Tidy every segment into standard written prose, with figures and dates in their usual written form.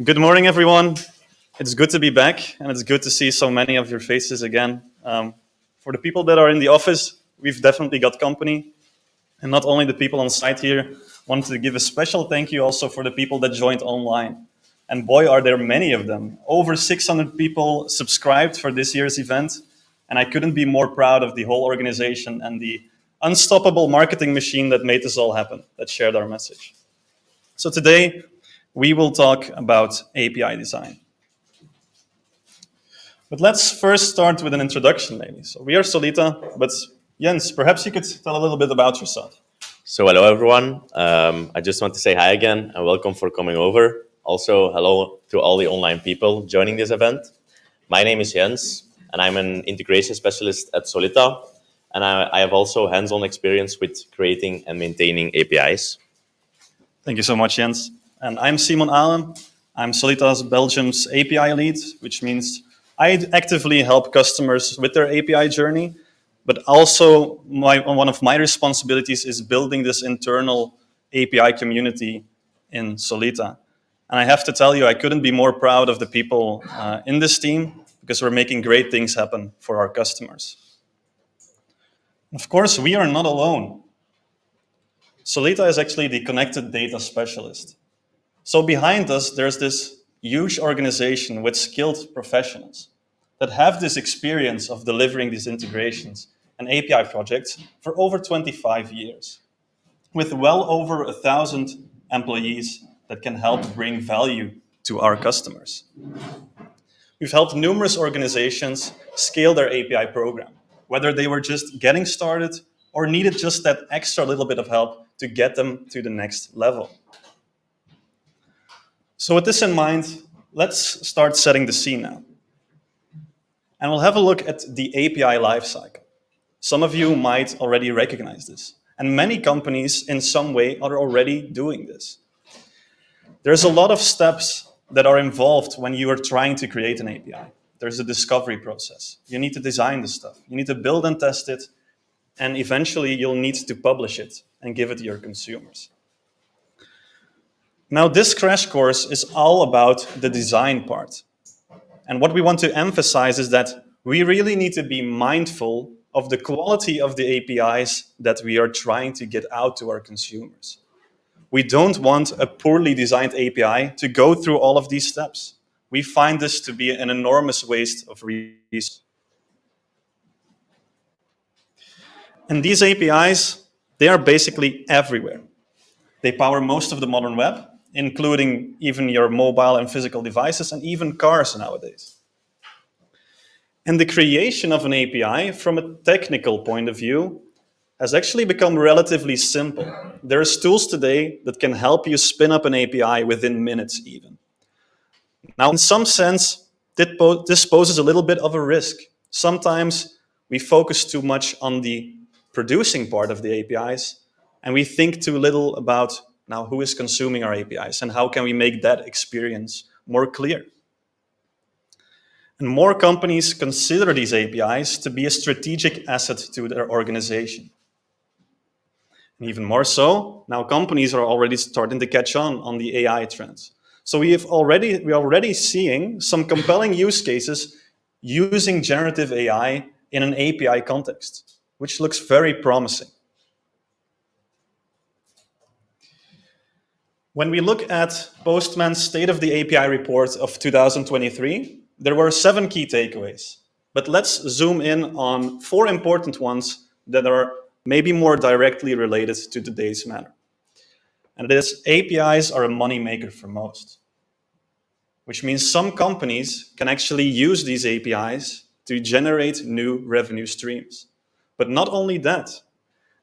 Good morning, everyone. It's good to be back, and it's good to see so many of your faces again. For the people that are in the office, we've definitely got company, and not only the people on site here. Wanted to give a special thank you also for the people that joined online. And boy, are there many of them. Over 600 people subscribed for this year's event, and I couldn't be more proud of the whole organization and the unstoppable marketing machine that made this all happen, that shared our message. So today, we will talk about API design. But let's first start with an introduction, maybe. So we are Solita, but Jens, perhaps you could tell a little bit about yourself. So hello everyone. I just want to say hi again and welcome for coming over. Also, hello to all the online people joining this event. My name is Jens and I'm an integration specialist at Solita. And I have also hands-on experience with creating and maintaining APIs. Thank you so much, Jens. And I'm Simon Allen. I'm Solita's Belgium's API lead, which means I actively help customers with their API journey. But also, one of my responsibilities is building this internal API community in Solita. And I have to tell you, I couldn't be more proud of the people in this team because we're making great things happen for our customers. Of course, we are not alone. Solita is actually the connected data specialist. So behind us, there's this huge organization with skilled professionals that have this experience of delivering these integrations and API projects for over 25 years, with well over 1,000 employees that can help bring value to our customers. We've helped numerous organizations scale their API program, whether they were just getting started or needed just that extra little bit of help to get them to the next level. So with this in mind, let's start setting the scene now. And we'll have a look at the API lifecycle. Some of you might already recognize this, and many companies in some way are already doing this. There's a lot of steps that are involved when you are trying to create an API. There's a discovery process. You need to design the stuff. You need to build and test it, and eventually you'll need to publish it and give it to your consumers. Now, this crash course is all about the design part. And what we want to emphasize is that we really need to be mindful of the quality of the APIs that we are trying to get out to our consumers. We don't want a poorly designed API to go through all of these steps. We find this to be an enormous waste of resources. And these APIs, they are basically everywhere. They power most of the modern web, including even your mobile and physical devices and even cars nowadays. And the creation of an API from a technical point of view has actually become relatively simple. There's tools today that can help you spin up an API within minutes even. Now, in some sense, this poses a little bit of a risk. Sometimes we focus too much on the producing part of the APIs, and we think too little about now who is consuming our APIs and how can we make that experience more clear. And more companies consider these APIs to be a strategic asset to their organization. And even more so, now companies are already starting to catch on the AI trends. So we're already seeing some compelling use cases using generative AI in an API context, which looks very promising. When we look at Postman's State of the API report of 2023, there were 7 key takeaways. But let's zoom in on 4 important ones that are maybe more directly related to today's matter. And it is APIs are a moneymaker for most, which means some companies can actually use these APIs to generate new revenue streams. But not only that,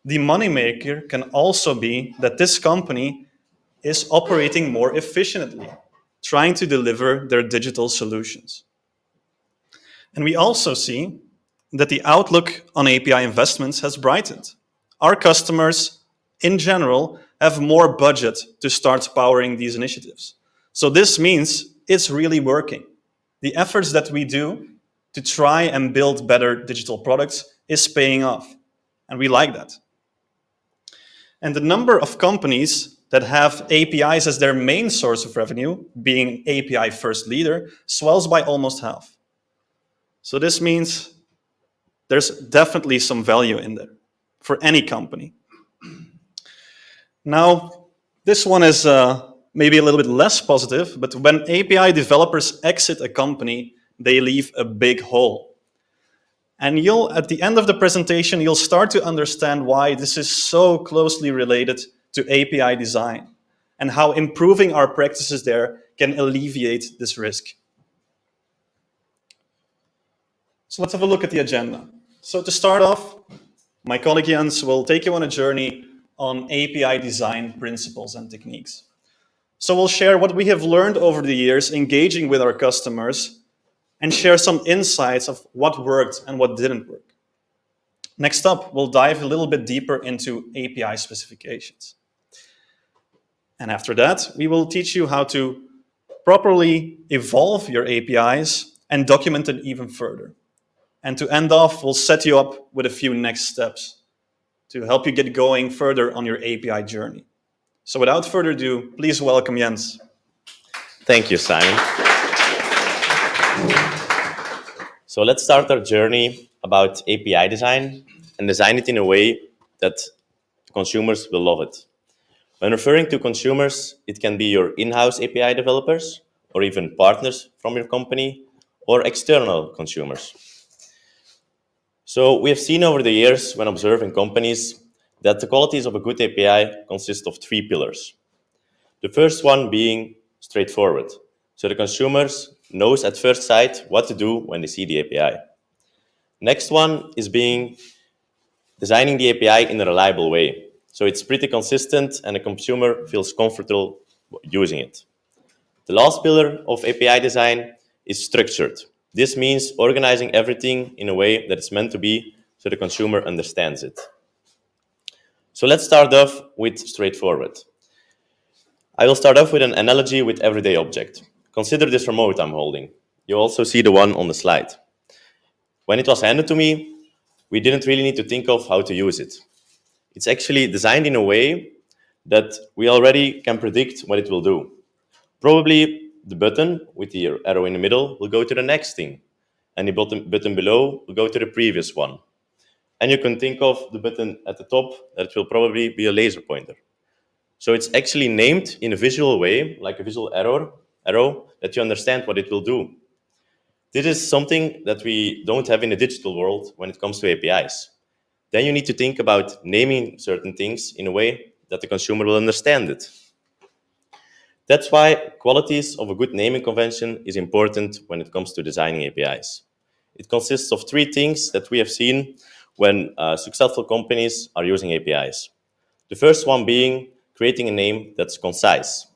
the moneymaker can also be that this company is operating more efficiently, trying to deliver their digital solutions. And we also see that the outlook on API investments has brightened. Our customers, in general, have more budget to start powering these initiatives. So this means it's really working. The efforts that we do to try and build better digital products is paying off, and we like that. And the number of companies that have APIs as their main source of revenue, being API first leader, swells by almost half. So this means there's definitely some value in there for any company. Now, this one is maybe a little bit less positive, but when API developers exit a company, they leave a big hole. And at the end of the presentation, you'll start to understand why this is so closely related to API design and how improving our practices there can alleviate this risk. So let's have a look at the agenda. So to start off, my colleague Jens will take you on a journey on API design principles and techniques. So we'll share what we have learned over the years engaging with our customers and share some insights of what worked and what didn't work. Next up, we'll dive a little bit deeper into API specifications. And after that, we will teach you how to properly evolve your APIs and document them even further. And to end off, we'll set you up with a few next steps to help you get going further on your API journey. So without further ado, please welcome Jens. Thank you, Simon. So let's start our journey about API design and design it in a way that consumers will love it. When referring to consumers, it can be your in-house API developers or even partners from your company or external consumers. So we have seen over the years when observing companies that the qualities of a good API consist of three pillars. The first one being straightforward. So the consumers knows at first sight what to do when they see the API. Next one is being designing the API in a reliable way. So it's pretty consistent and the consumer feels comfortable using it. The last pillar of API design is structured. This means organizing everything in a way that it's meant to be so the consumer understands it. So let's start off with straightforward. I will start off with an analogy with everyday object. Consider this remote I'm holding. You also see the one on the slide. When it was handed to me, we didn't really need to think of how to use it. It's actually designed in a way that we already can predict what it will do. Probably the button with the arrow in the middle will go to the next thing, and the button below will go to the previous one. And you can think of the button at the top that will probably be a laser pointer. So it's actually named in a visual way, like a visual arrow that you understand what it will do. This is something that we don't have in the digital world when it comes to APIs. Then you need to think about naming certain things in a way that the consumer will understand it. That's why qualities of a good naming convention is important when it comes to designing APIs. It consists of three things that we have seen when successful companies are using APIs. The first one being creating a name that's concise.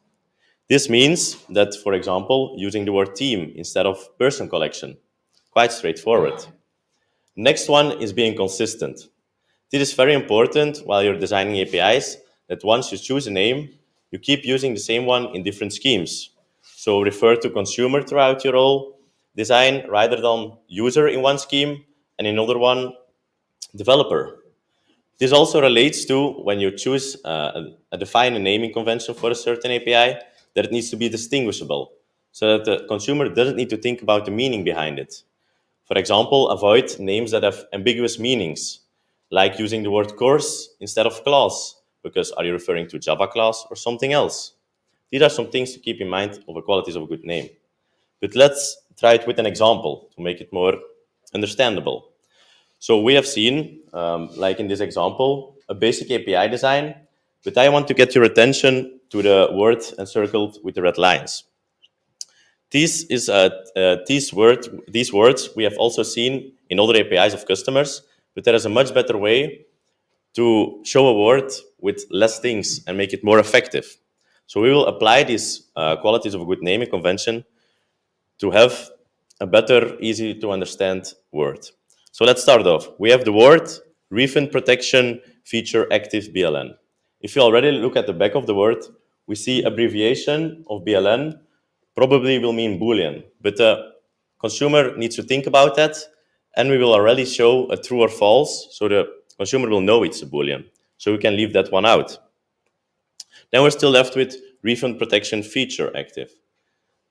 This means that, for example, using the word team instead of person collection. Quite straightforward. Next one is being consistent. This is very important while you're designing APIs, that once you choose a name, you keep using the same one in different schemes. So refer to consumer throughout your whole design rather than user in one scheme and in another one, developer. This also relates to when you choose define a naming convention for a certain API, that it needs to be distinguishable so that the consumer doesn't need to think about the meaning behind it. For example, avoid names that have ambiguous meanings, like using the word course instead of class, because are you referring to Java class or something else? These are some things to keep in mind of the qualities of a good name. But let's try it with an example to make it more understandable. So we have seen, like in this example, a basic API design, but I want to get your attention to the word encircled with the red lines. These words we have also seen in other APIs of customers, but there is a much better way to show a word with less things and make it more effective. So we will apply these qualities of a good naming convention to have a better, easy to understand word. So let's start off. We have the word refund protection feature active BLN. If you already look at the back of the word, we see abbreviation of BLN probably will mean Boolean, but the consumer needs to think about that, and we will already show a true or false, so the consumer will know it's a Boolean. So we can leave that one out. Then we're still left with refund protection feature active.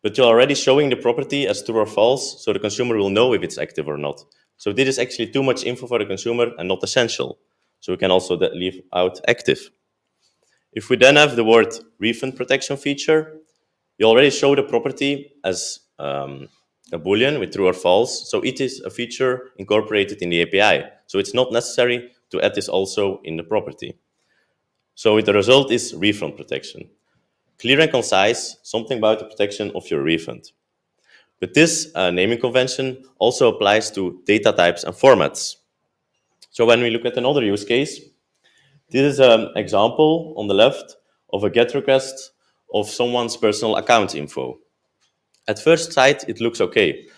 But you're already showing the property as true or false, so the consumer will know if it's active or not. So this is actually too much info for the consumer and not essential. So we can also leave out active. If we then have the word refund protection feature, you already show the property as a boolean with true or false. So it is a feature incorporated in the API. So it's not necessary to add this also in the property. So the result is refund protection. Clear and concise, something about the protection of your refund. But this naming convention also applies to data types and formats. So when we look at another use case, this is an example on the left of a GET request of someone's personal account info. At first sight, it looks okay.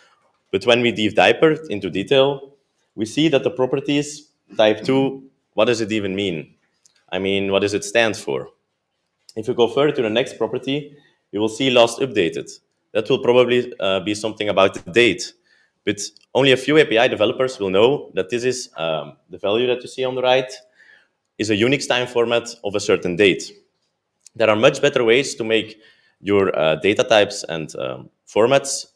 But when we dive deeper into detail, we see that the properties type 2, what does it even mean? I mean, what does it stand for? If you go further to the next property, you will see last updated. That will probably be something about the date. But only a few API developers will know that this is the value that you see on the right is a Unix time format of a certain date. There are much better ways to make your data types and formats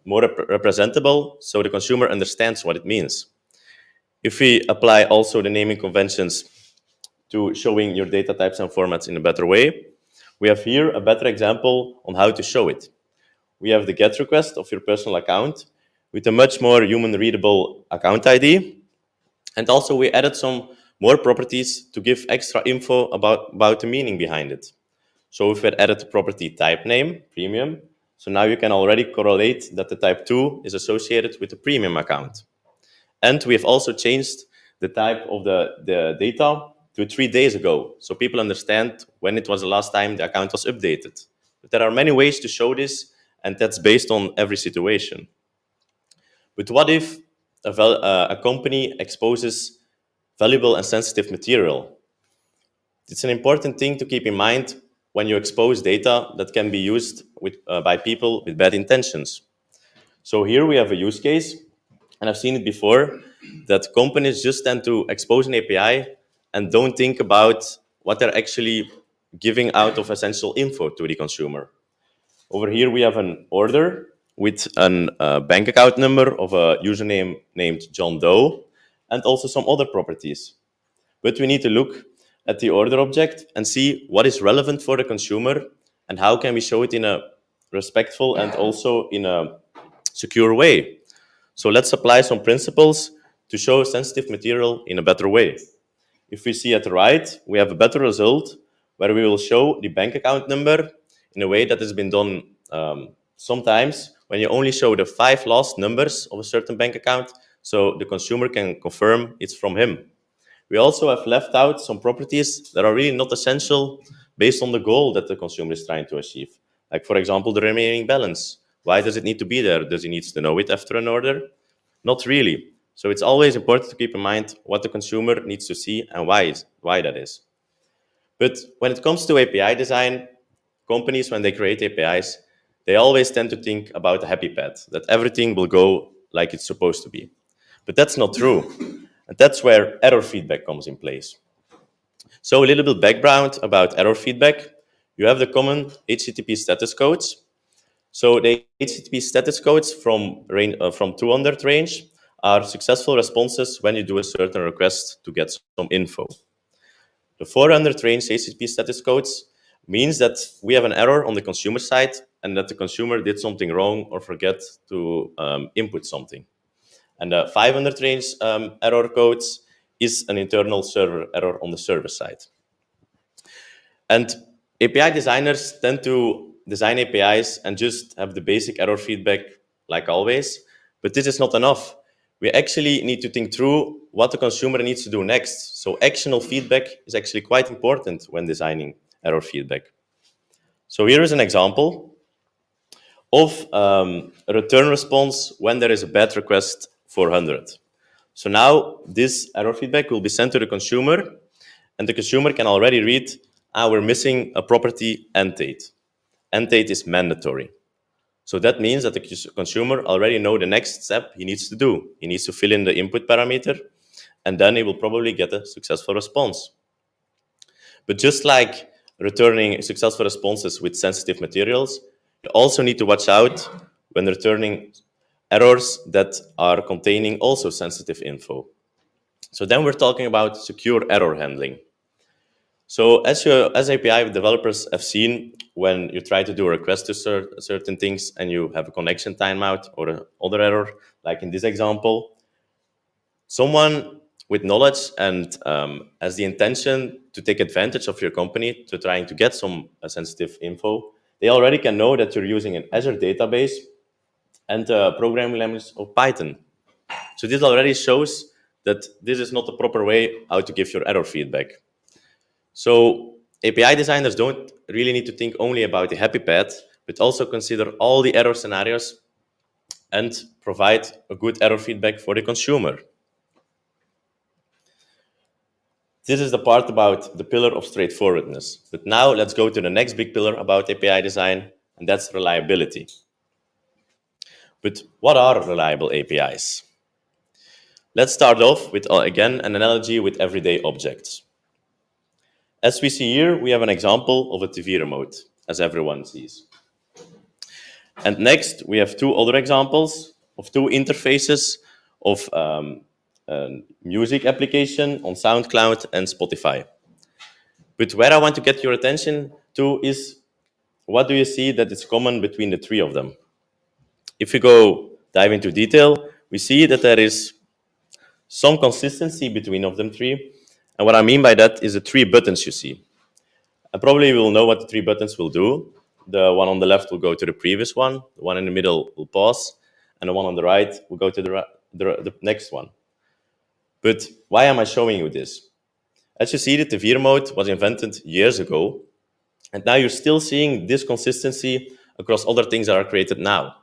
more representable so the consumer understands what it means. If we apply also the naming conventions to showing your data types and formats in a better way, we have here a better example on how to show it. We have the GET request of your personal account with a much more human-readable account ID. And also we added some more properties to give extra info about the meaning behind it. So if we had added the property type name, premium, so now you can already correlate that the type 2 is associated with the premium account. And we have also changed the type of the data to 3 days ago, so people understand when it was the last time the account was updated. But there are many ways to show this, and that's based on every situation. But what if a company exposes valuable and sensitive material? It's an important thing to keep in mind when you expose data that can be used by people with bad intentions. So here we have a use case, and I've seen it before, that companies just tend to expose an API and don't think about what they're actually giving out of essential info to the consumer. Over here we have an order with a bank account number of a username named John Doe and also some other properties. But we need to look at the order object and see what is relevant for the consumer and how can we show it in a respectful and also in a secure way. So let's apply some principles to show sensitive material in a better way. If we see at the right, we have a better result where we will show the bank account number in a way that has been done sometimes when you only show the 5 last numbers of a certain bank account so the consumer can confirm it's from him. We also have left out some properties that are really not essential based on the goal that the consumer is trying to achieve. Like, for example, the remaining balance. Why does it need to be there? Does he need to know it after an order? Not really. So it's always important to keep in mind what the consumer needs to see and why that is. But when it comes to API design, companies, when they create APIs, they always tend to think about a happy path, that everything will go like it's supposed to be. But that's not true. And that's where error feedback comes in place. So a little bit background about error feedback. You have the common HTTP status codes. So the HTTP status codes from 200 range are successful responses when you do a certain request to get some info. The 400 range HTTP status codes means that we have an error on the consumer side and that the consumer did something wrong or forget to input something. And the 500 range error codes is an internal server error on the server side. And API designers tend to design APIs and just have the basic error feedback like always, but this is not enough. We actually need to think through what the consumer needs to do next. So actionable feedback is actually quite important when designing error feedback. So here is an example of a return response when there is a bad request 400. So now this error feedback will be sent to the consumer, and the consumer can already read, we're missing a property end date. End date is mandatory. So that means that the consumer already know the next step he needs to do. He needs to fill in the input parameter, and then he will probably get a successful response. But just like returning successful responses with sensitive materials, you also need to watch out when returning errors that are containing also sensitive info. So then we're talking about secure error handling. So as API developers have seen, when you try to do a request to certain things and you have a connection timeout or another error, like in this example, someone with knowledge and has the intention to take advantage of your company to trying to get some sensitive info, they already can know that you're using an Azure database and a programming language of Python. So this already shows that this is not the proper way how to give your error feedback. So API designers don't really need to think only about the happy path, but also consider all the error scenarios and provide a good error feedback for the consumer. This is the part about the pillar of straightforwardness. But now let's go to the next big pillar about API design, and that's reliability. But what are reliable APIs? Let's start off with, again, an analogy with everyday objects. As we see here, we have an example of a TV remote, as everyone sees. And next, we have two other examples of two interfaces of a music application on SoundCloud and Spotify. But where I want to get your attention to is, what do you see that is common between the three of them? If we go dive into detail, we see that there is some consistency between of them three. And what I mean by that is the three buttons you see. And probably you will know what the three buttons will do. The one on the left will go to the previous one, the one in the middle will pause, and the one on the right will go to the next one. But why am I showing you this? As you see, the TV remote was invented years ago, and now you're still seeing this consistency across other things that are created now.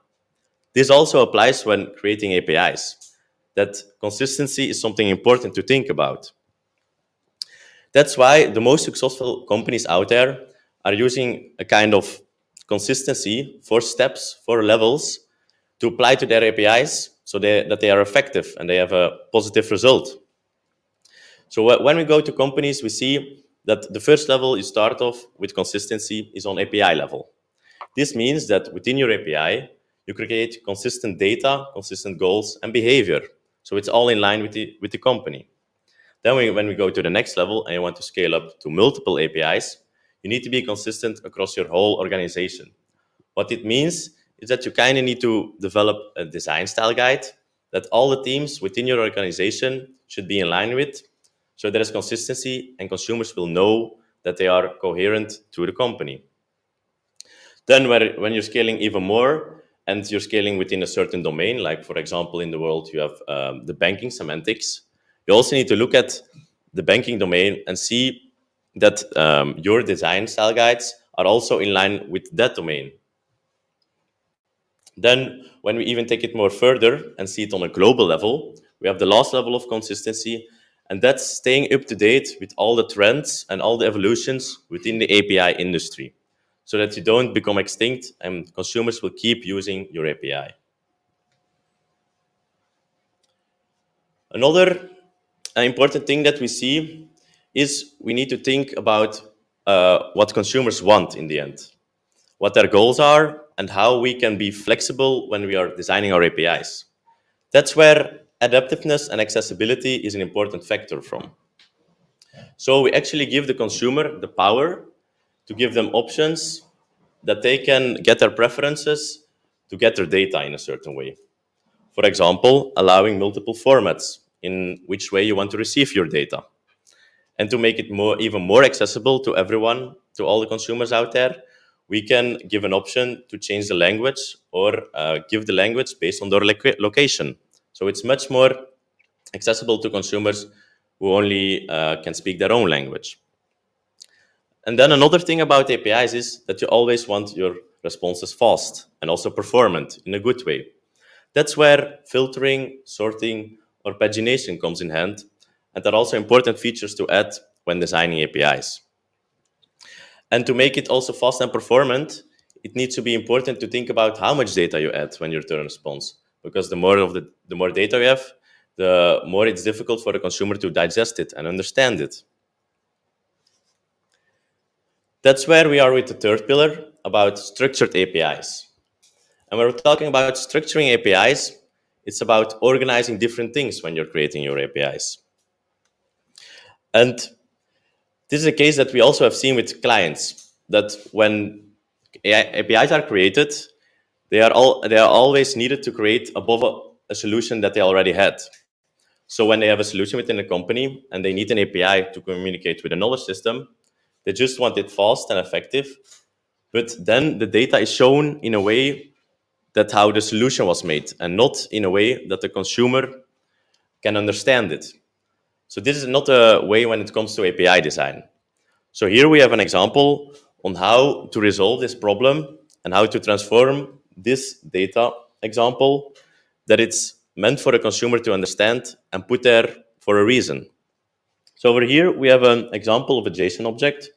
This also applies when creating APIs. That consistency is something important to think about. That's why the most successful companies out there are using a kind of consistency for steps, for levels, to apply to their APIs so that they are effective and they have a positive result. So when we go to companies, we see that the first level you start off with consistency is on API level. This means that within your API, you create consistent data, consistent goals, and behavior. So it's all in line with the company. Then when we go to the next level and you want to scale up to multiple APIs, you need to be consistent across your whole organization. What it means is that you kind of need to develop a design style guide that all the teams within your organization should be in line with, so there is consistency and consumers will know that they are coherent to the company. Then when you're scaling even more and you're scaling within a certain domain, like for example, in the world, you have the banking semantics, you also need to look at the banking domain and see that your design style guides are also in line with that domain. Then when we even take it more further and see it on a global level, we have the last level of consistency, and that's staying up to date with all the trends and all the evolutions within the API industry, so that you don't become extinct and consumers will keep using your API. Another important thing that we see is we need to think about what consumers want in the end, what their goals are, and how we can be flexible when we are designing our APIs. That's where adaptiveness and accessibility is an important factor from. So we actually give the consumer the power to give them options that they can get their preferences to get their data in a certain way. For example, allowing multiple formats in which way you want to receive your data. And to make it even more accessible to everyone, to all the consumers out there, we can give an option to change the language or give the language based on their location. So it's much more accessible to consumers who only can speak their own language. And then another thing about APIs is that you always want your responses fast and also performant in a good way. That's where filtering, sorting, or pagination comes in hand, and they're also important features to add when designing APIs. And to make it also fast and performant, it needs to be important to think about how much data you add when you return a response, because the more data you have, the more it's difficult for the consumer to digest it and understand it. That's where we are with the third pillar about structured APIs. And when we're talking about structuring APIs, it's about organizing different things when you're creating your APIs. And this is a case that we also have seen with clients, that when APIs are created, they are always needed to create above a solution that they already had. So when they have a solution within a company and they need an API to communicate with a knowledge system, they just want it fast and effective. But then the data is shown in a way that how the solution was made and not in a way that the consumer can understand it. So this is not a way when it comes to API design. So here we have an example on how to resolve this problem and how to transform this data example that it's meant for a consumer to understand and put there for a reason. So over here we have an example of a JSON object,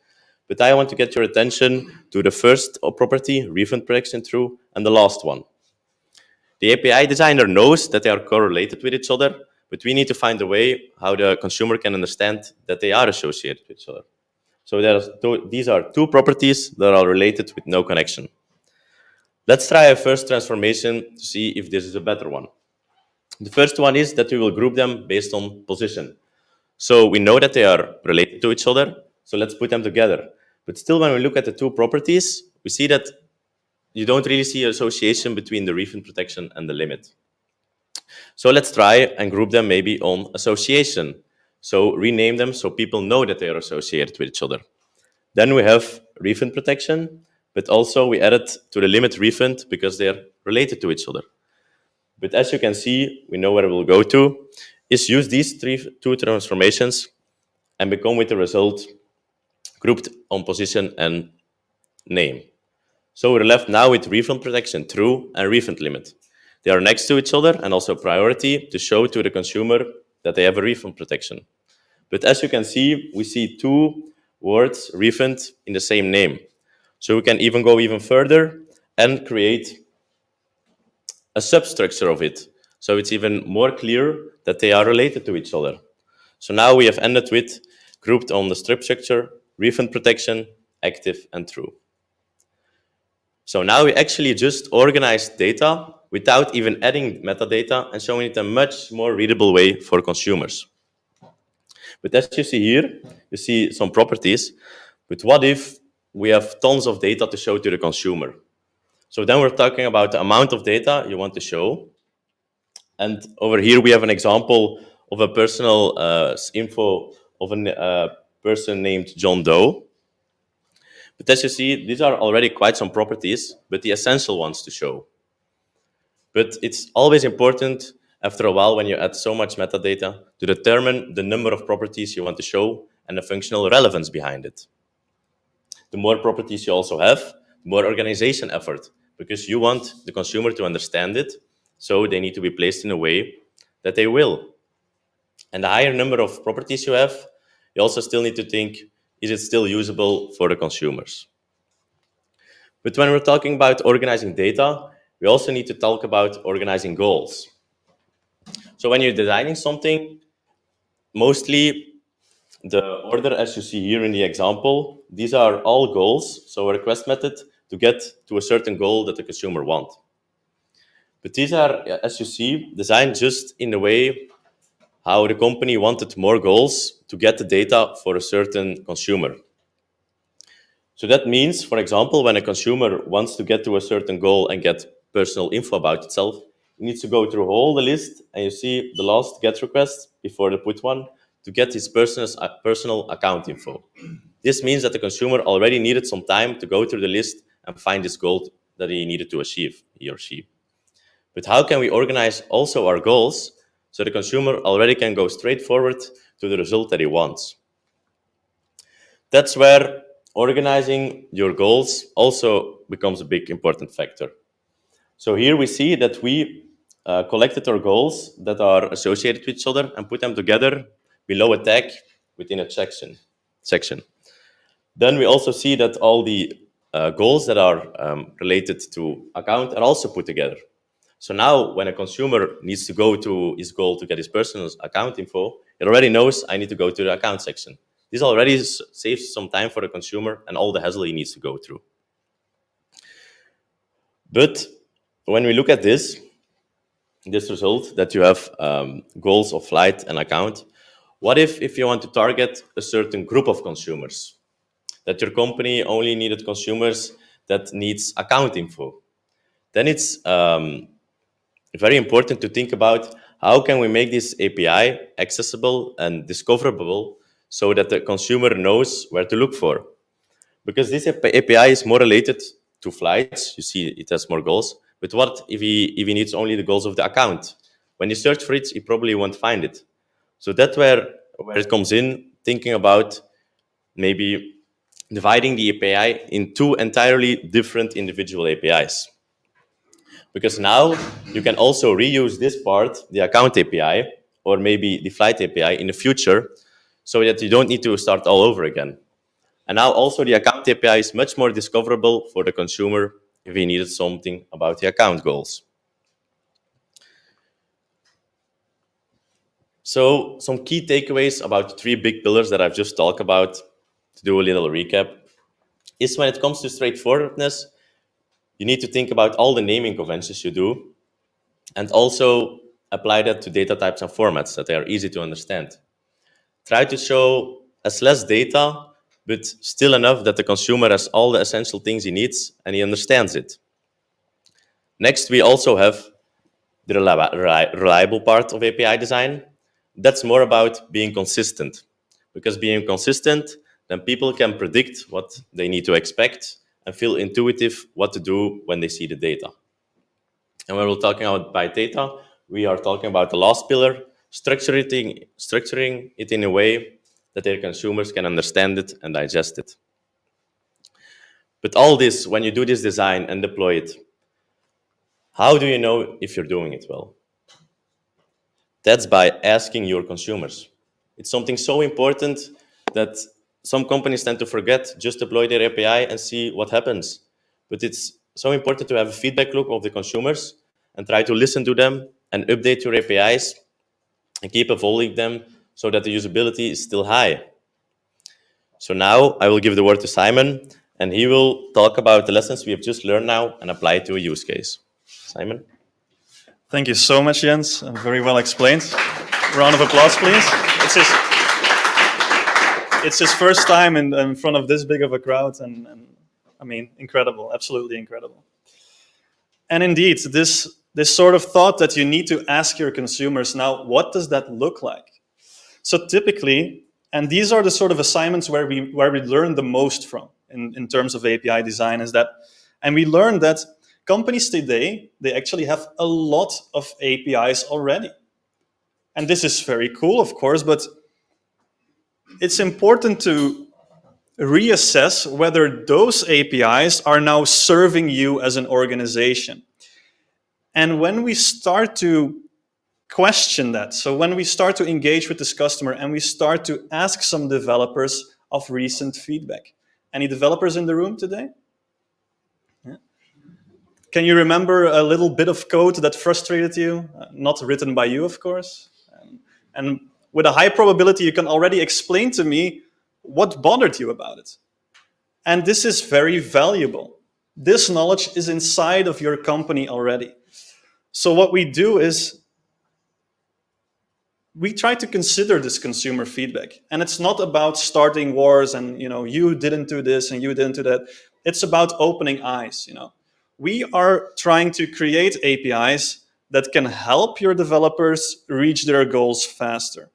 but I want to get your attention to the first property, refund prediction true, and the last one. The API designer knows that they are correlated with each other, but we need to find a way how the consumer can understand that they are associated with each other. So these are two properties that are related with no connection. Let's try a first transformation to see if this is a better one. The first one is that we will group them based on position. So we know that they are related to each other, so let's put them together. But still, when we look at the two properties, we see that you don't really see association between the refund protection and the limit. So let's try and group them maybe on association. So rename them so people know that they are associated with each other. Then we have refund protection, but also we added to the limit refund because they are related to each other. But as you can see, we know where we'll go to, is use these two transformations and become with the result grouped on position and name. So we're left now with refund protection true and refund limit. They are next to each other and also priority to show to the consumer that they have a refund protection. But as you can see, we see two words refund in the same name. So we can even go even further and create a substructure of it. So it's even more clear that they are related to each other. So now we have ended with grouped on the substructure, refund protection, active and true. So now we actually just organize data without even adding metadata and showing it a much more readable way for consumers. But as you see here, you see some properties. But what if we have tons of data to show to the consumer? So then we're talking about the amount of data you want to show. And over here we have an example of a personal info of a person named John Doe. But as you see, these are already quite some properties, but the essential ones to show. But it's always important after a while when you add so much metadata to determine the number of properties you want to show and the functional relevance behind it. The more properties you also have, the more organization effort, because you want the consumer to understand it, so they need to be placed in a way that they will. And the higher number of properties you have, you also still need to think, is it still usable for the consumers? But when we're talking about organizing data, we also need to talk about organizing goals. So when you're designing something, mostly the order, as you see here in the example, these are all goals. So a request method to get to a certain goal that the consumer wants. But these are, as you see, designed just in the way how the company wanted more goals to get the data for a certain consumer. So that means, for example, when a consumer wants to get to a certain goal and get personal info about itself, he needs to go through all the list, and you see the last GET request before the PUT one to get his personal account info. This means that the consumer already needed some time to go through the list and find this goal that he needed to achieve, he or she. But how can we organize also our goals so the consumer already can go straight forward to the result that he wants? That's where organizing your goals also becomes a big important factor. So here we see that we collected our goals that are associated with each other and put them together below a tag within a section. Then we also see that all the goals that are related to account are also put together. So now when a consumer needs to go to his goal to get his personal account info, it already knows I need to go to the account section. This already saves some time for the consumer and all the hassle he needs to go through. But when we look at this result that you have goals of flight and account, what if you want to target a certain group of consumers? That your company only needed consumers that needs account info. Then it's very important to think about how can we make this API accessible and discoverable so that the consumer knows where to look for. Because this API is more related to flights. You see it has more goals. But what if he needs only the goals of the account? When you search for it, he probably won't find it. So that's where it comes in, thinking about maybe dividing the API in two entirely different individual APIs. Because now you can also reuse this part, the account API, or maybe the flight API in the future, so that you don't need to start all over again. And now also the account API is much more discoverable for the consumer if he needed something about the account goals. So some key takeaways about the three big pillars that I've just talked about, to do a little recap, is when it comes to straightforwardness, you need to think about all the naming conventions you do and also apply that to data types and formats that they are easy to understand. Try to show as less data, but still enough that the consumer has all the essential things he needs and he understands it. Next, we also have the reliable part of API design. That's more about being consistent. Because being consistent, then people can predict what they need to expect and feel intuitive what to do when they see the data. And when we're talking about by data, we are talking about the last pillar, structuring it in a way that their consumers can understand it and digest it. But all this, when you do this design and deploy it, how do you know if you're doing it well? That's by asking your consumers. It's something so important that some companies tend to forget, just deploy their API and see what happens. But it's so important to have a feedback loop of the consumers and try to listen to them and update your APIs and keep evolving them so that the usability is still high. So now I will give the word to Simon, and he will talk about the lessons we have just learned now and apply it to a use case. Simon? Thank you so much, Jens. Very well explained. Round of applause, please. It's his first time in front of this big of a crowd, and I mean, incredible, absolutely incredible. And indeed, this sort of thought that you need to ask your consumers now, what does that look like? So typically, and these are the sort of assignments where we learn the most from in terms of API design, is that, and we learned that companies today, they actually have a lot of APIs already. And this is very cool, of course, but it's important to reassess whether those APIs are now serving you as an organization. And when we start to question that, so when we start to engage with this customer and we start to ask some developers of recent feedback. Any developers in the room today? Yeah. Can you remember a little bit of code that frustrated you? Not written by you, of course. And with a high probability, you can already explain to me what bothered you about it. And this is very valuable. This knowledge is inside of your company already. So what we do is we try to consider this consumer feedback. And it's not about starting wars and, you didn't do this and you didn't do that. It's about opening eyes, We are trying to create APIs that can help your developers reach their goals faster.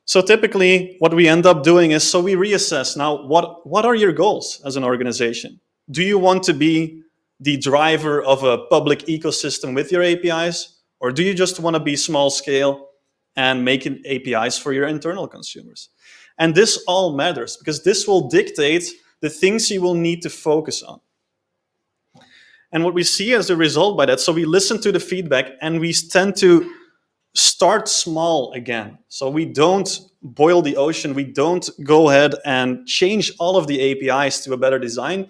So typically what we end up doing is, so we reassess now, what are your goals as an organization? Do you want to be the driver of a public ecosystem with your APIs? Or do you just want to be small scale and make APIs for your internal consumers? And this all matters because this will dictate the things you will need to focus on. And what we see as a result by that, so we listen to the feedback and we tend to start small again. So we don't boil the ocean. We don't go ahead and change all of the APIs to a better design.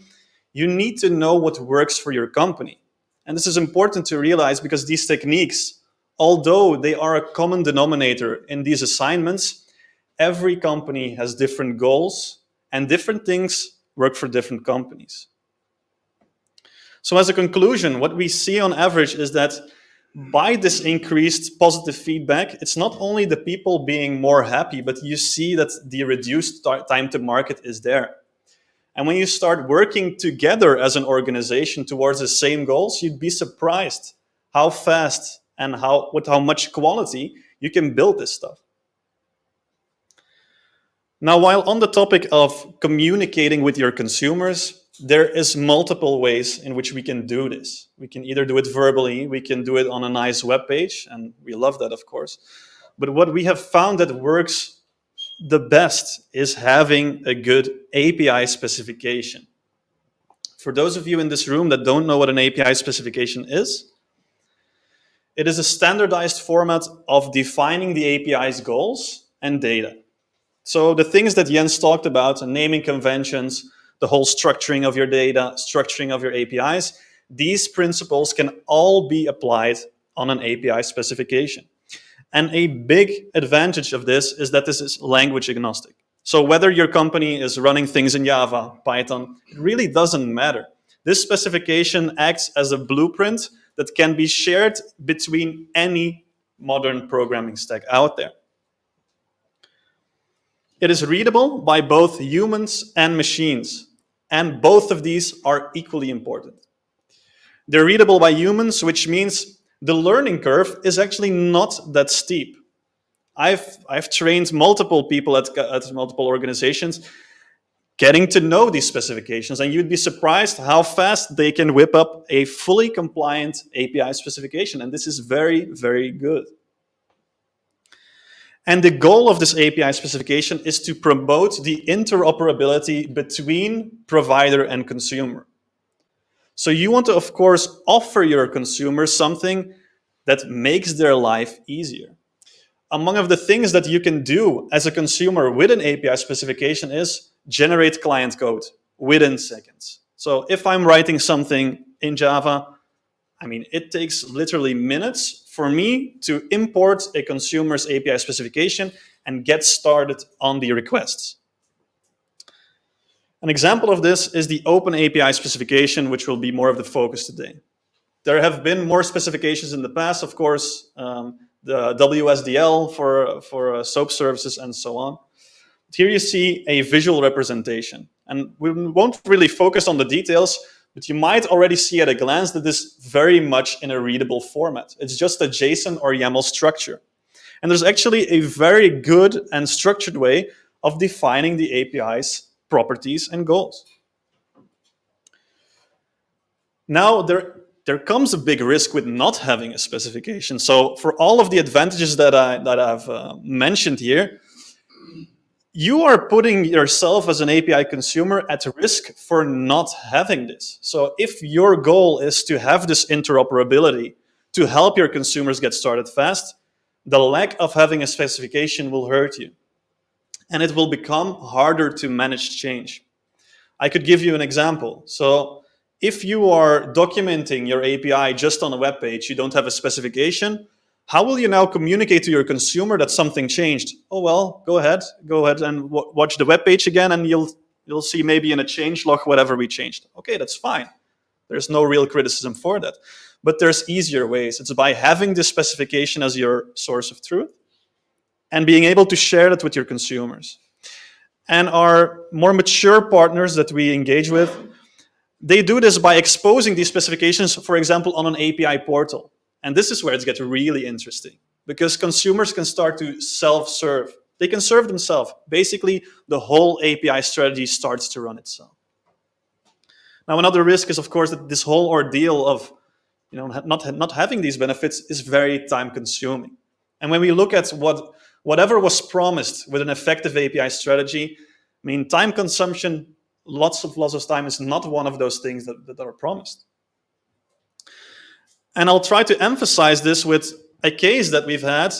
You need to know what works for your company. And this is important to realize because these techniques, although they are a common denominator in these assignments, every company has different goals, and different things work for different companies. So as a conclusion, what we see on average is that by this increased positive feedback, it's not only the people being more happy, but you see that the reduced time to market is there. And when you start working together as an organization towards the same goals, you'd be surprised how fast and with how much quality you can build this stuff. Now, while on the topic of communicating with your consumers, there is multiple ways in which we can do this. We can either do it verbally, we can do it on a nice web page, and we love that, of course. But what we have found that works the best is having a good API specification. For those of you in this room that don't know what an API specification is, it is a standardized format of defining the API's goals and data. So the things that Jens talked about, naming conventions, the whole structuring of your data, structuring of your APIs, these principles can all be applied on an API specification. And a big advantage of this is that this is language agnostic. So whether your company is running things in Java, Python, it really doesn't matter. This specification acts as a blueprint that can be shared between any modern programming stack out there. It is readable by both humans and machines, and both of these are equally important. They're readable by humans, which means the learning curve is actually not that steep. I've trained multiple people at multiple organizations getting to know these specifications, and you'd be surprised how fast they can whip up a fully compliant API specification, and this is very, very good. And the goal of this API specification is to promote the interoperability between provider and consumer. So you want to, of course, offer your consumers something that makes their life easier. Among of the things that you can do as a consumer with an API specification is generate client code within seconds. So if I'm writing something in Java, it takes literally minutes for me to import a consumer's API specification and get started on the requests. An example of this is the Open API specification, which will be more of the focus today. There have been more specifications in the past, of course, the WSDL for SOAP services and so on. But here you see a visual representation. And we won't really focus on the details, but you might already see at a glance that this is very much in a readable format. It's just a JSON or YAML structure. And there's actually a very good and structured way of defining the API's properties and goals. Now, there comes a big risk with not having a specification. So for all of the advantages that I've mentioned here, you are putting yourself as an API consumer at risk for not having this. So if your goal is to have this interoperability to help your consumers get started fast, the lack of having a specification will hurt you. And it will become harder to manage change. I could give you an example. So if you are documenting your API just on a web page, you don't have a specification, how will you now communicate to your consumer that something changed? Oh, well, go ahead and watch the web page again, and you'll see maybe in a change log whatever we changed. Okay, that's fine. There's no real criticism for that. But there's easier ways. It's by having this specification as your source of truth and being able to share that with your consumers. And our more mature partners that we engage with, they do this by exposing these specifications, for example, on an API portal. And this is where it gets really interesting, because consumers can start to self-serve. They can serve themselves. Basically, the whole API strategy starts to run itself. Now, another risk is, of course, that this whole ordeal of not having these benefits is very time-consuming. And when we look at whatever was promised with an effective API strategy, time consumption, lots of time is not one of those things that are promised. And I'll try to emphasize this with a case that we've had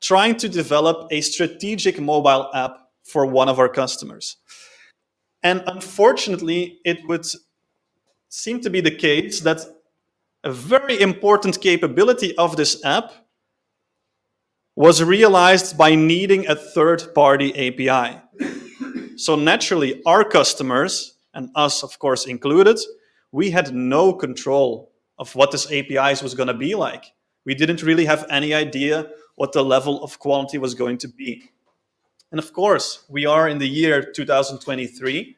trying to develop a strategic mobile app for one of our customers. And unfortunately, it would seem to be the case that a very important capability of this app was realized by needing a third-party API. So naturally, our customers, and us, of course, included, we had no control of what this APIs was going to be like. We didn't really have any idea what the level of quality was going to be. And of course, we are in the year 2023.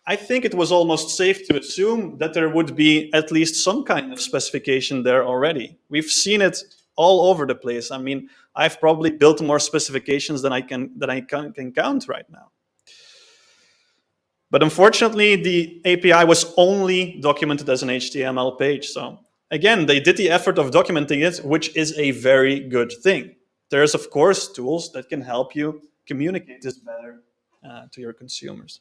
I think it was almost safe to assume that there would be at least some kind of specification there already. We've seen it all over the place. I mean, I've probably built more specifications than I can count right now. But unfortunately, the API was only documented as an HTML page. So again, they did the effort of documenting it, which is a very good thing. There's, of course, tools that can help you communicate this better to your consumers.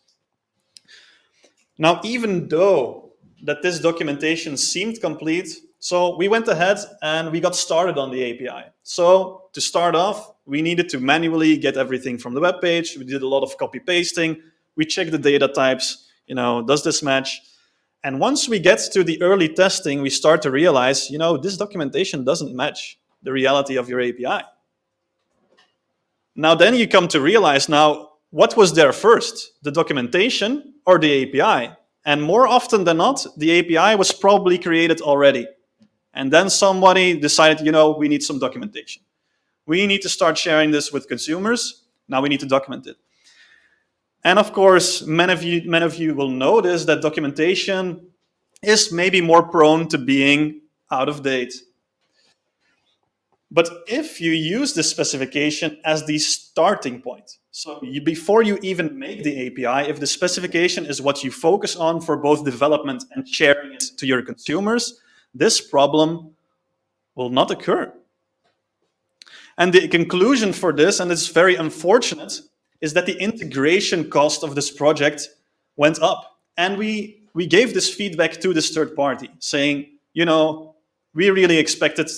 Now, even though that this documentation seemed complete, so we went ahead and we got started on the API. So to start off, we needed to manually get everything from the web page. We did a lot of copy pasting. We checked the data types, does this match? And once we get to the early testing, we start to realize, this documentation doesn't match the reality of your API. Now, then you come to realize now, what was there first, the documentation or the API? And more often than not, the API was probably created already. And then somebody decided, we need some documentation. We need to start sharing this with consumers. Now we need to document it. And of course, many of you will notice that documentation is maybe more prone to being out of date. But if you use this specification as the starting point, so before you even make the API, if the specification is what you focus on for both development and sharing it to your consumers, this problem will not occur. And the conclusion for this, and it's very unfortunate, is that the integration cost of this project went up. And we gave this feedback to this third party, saying, we really expect it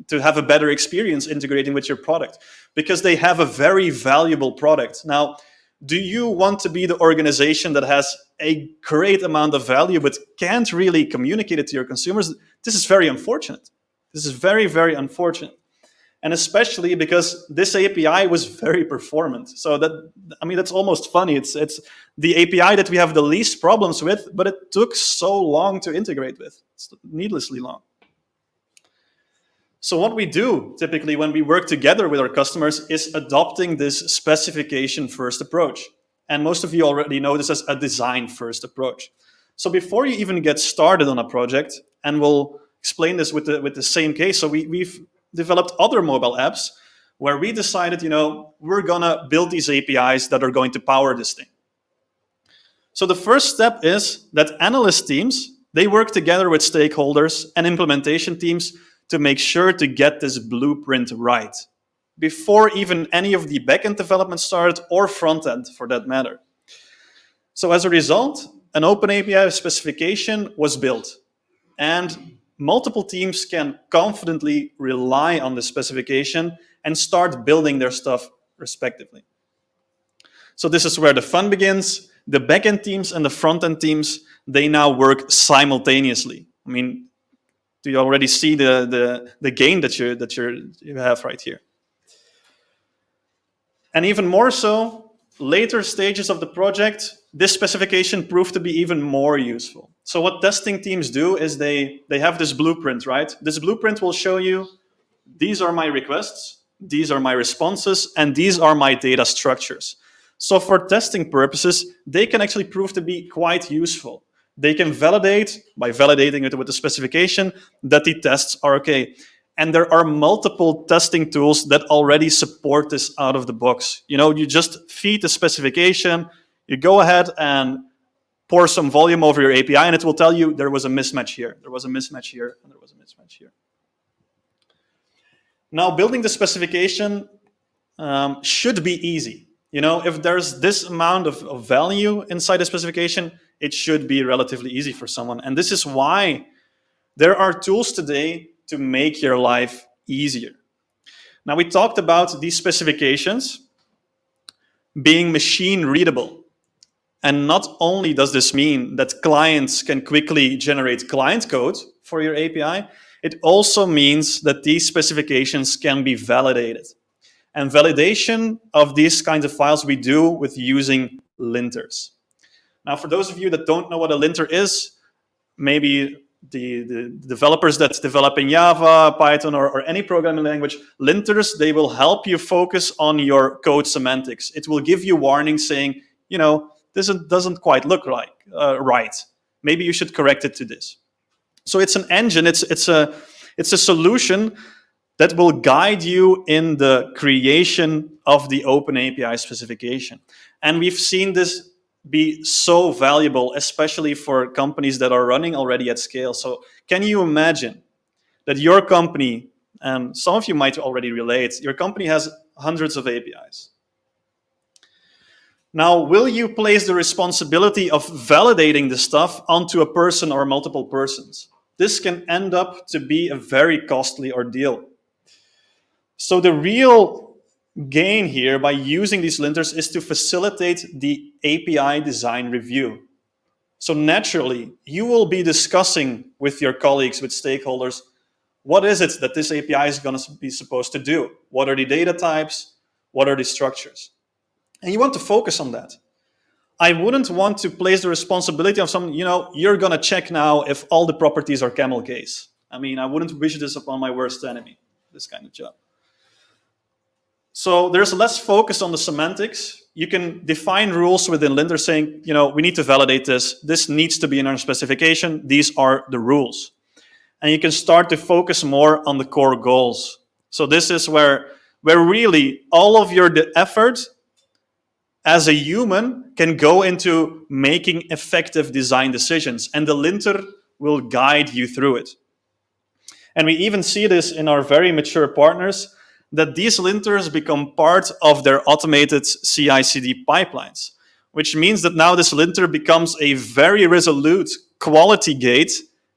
to have a better experience integrating with your product because they have a very valuable product. Now, do you want to be the organization that has a great amount of value but can't really communicate it to your consumers? This is very unfortunate. This is very, very unfortunate. And especially because this API was very performant. So that's almost funny. It's the API that we have the least problems with, but it took so long to integrate with. It's needlessly long. So what we do typically when we work together with our customers is adopting this specification-first approach. And most of you already know this as a design-first approach. So before you even get started on a project, and we'll explain this with the same case. So we've developed other mobile apps where we decided, we're going to build these APIs that are going to power this thing. So the first step is that analyst teams, they work together with stakeholders and implementation teams to make sure to get this blueprint right before even any of the backend development started or front-end for that matter. So as a result, an open API specification was built and multiple teams can confidently rely on the specification and start building their stuff respectively. So this is where the fun begins. The backend teams and the front-end teams, they now work simultaneously. I mean, do you already see the gain that you have right here? And even more so, later stages of the project, this specification proved to be even more useful. So what testing teams do is they have this blueprint, right? This blueprint will show you, these are my requests, these are my responses, and these are my data structures. So for testing purposes, they can actually prove to be quite useful. They can validate, by validating it with the specification, that the tests are okay. And there are multiple testing tools that already support this out of the box. You just feed the specification, you go ahead and pour some volume over your API, and it will tell you there was a mismatch here, there was a mismatch here, and there was a mismatch here. Now, building the specification should be easy. If there's this amount of value inside the specification, it should be relatively easy for someone. And this is why there are tools today to make your life easier. Now, we talked about these specifications being machine readable. And not only does this mean that clients can quickly generate client code for your API, it also means that these specifications can be validated. And validation of these kinds of files we do with using linters. Now, for those of you that don't know what a linter is, maybe the developers that develop in Java, Python, or any programming language, linters, they will help you focus on your code semantics. It will give you warnings saying, this doesn't quite look right. Maybe you should correct it to this. So it's an engine. It's a solution that will guide you in the creation of the Open API specification. And we've seen this be so valuable, especially for companies that are running already at scale. So can you imagine that your company, and some of you might already relate, your company has hundreds of APIs. Now, will you place the responsibility of validating the stuff onto a person or multiple persons? This can end up to be a very costly ordeal. So the real gain here by using these linters is to facilitate the API design review. So naturally, you will be discussing with your colleagues, with stakeholders, what is it that this API is going to be supposed to do? What are the data types? What are the structures? And you want to focus on that. I wouldn't want to place the responsibility on someone, you're going to check now if all the properties are camel case. I wouldn't wish this upon my worst enemy, this kind of job. So there's less focus on the semantics. You can define rules within linter saying, we need to validate this. This needs to be in our specification. These are the rules. And you can start to focus more on the core goals. So this is where really all of your effort as a human can go into making effective design decisions. And the linter will guide you through it. And we even see this in our very mature partners, that these linters become part of their automated CI/CD pipelines, which means that now this linter becomes a very resolute quality gate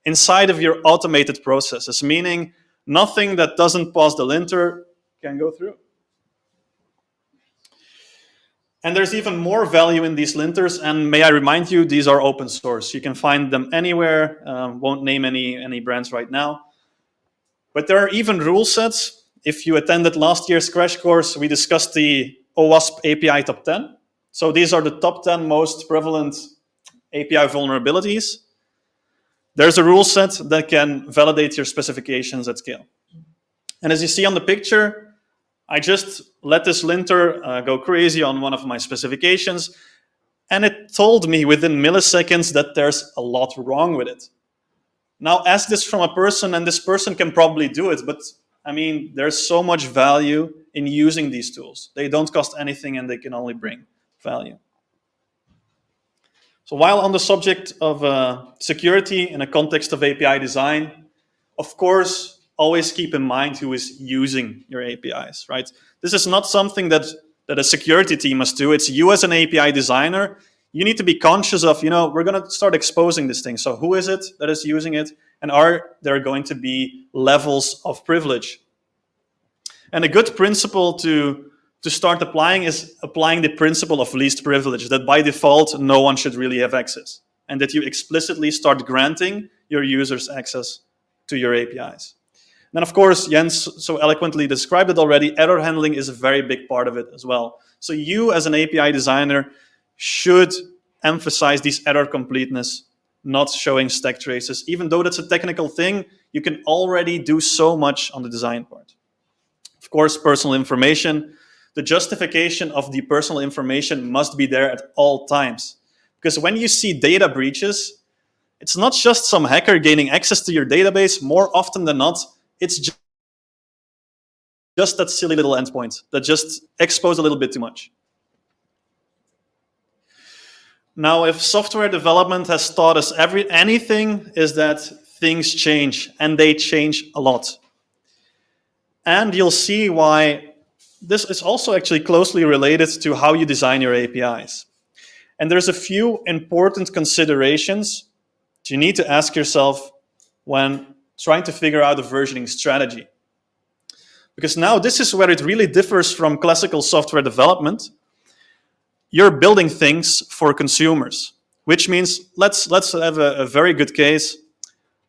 inside of your automated processes, meaning nothing that doesn't pass the linter can go through. And there's even more value in these linters, and may I remind you, these are open source. You can find them anywhere. Won't name any brands right now. But there are even rule sets. If you attended last year's crash course, we discussed the OWASP API top 10. So these are the top 10 most prevalent API vulnerabilities. There's a rule set that can validate your specifications at scale. And as you see on the picture, I just let this linter go crazy on one of my specifications, and it told me within milliseconds that there's a lot wrong with it. Now, ask this from a person, and this person can probably do it, but there's so much value in using these tools. They don't cost anything, and they can only bring value. So while on the subject of security in a context of API design, of course, always keep in mind who is using your APIs, right? This is not something that a security team must do. It's you as an API designer. You need to be conscious of, we're going to start exposing this thing. So who is it that is using it? And are there going to be levels of privilege? And a good principle to start applying is applying the principle of least privilege, that by default, no one should really have access, and that you explicitly start granting your users access to your APIs. And then, of course, Jens so eloquently described it already, error handling is a very big part of it as well. So you as an API designer should emphasize this error completeness, not showing stack traces. Even though that's a technical thing, you can already do so much on the design part. Of course, personal information. The justification of the personal information must be there at all times. Because when you see data breaches, it's not just some hacker gaining access to your database. More often than not, it's just that silly little endpoint that just exposed a little bit too much. Now, if software development has taught us anything, is that things change, and they change a lot. And you'll see why this is also actually closely related to how you design your APIs. And there's a few important considerations you need to ask yourself when trying to figure out a versioning strategy. Because now this is where it really differs from classical software development. You're building things for consumers, which means let's have a very good case.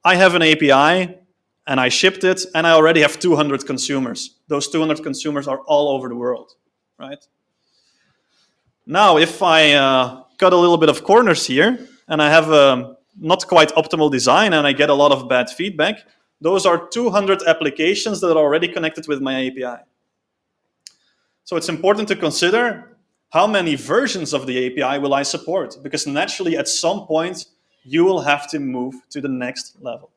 I have an API. and I shipped it, and I already have 200 consumers. Those 200 consumers are all over the world, right? Now, if I cut a little bit of corners here, and I have a not quite optimal design, and I get a lot of bad feedback, those are 200 applications that are already connected with my API. So it's important to consider how many versions of the API will I support, because naturally at some point you will have to move to the next level.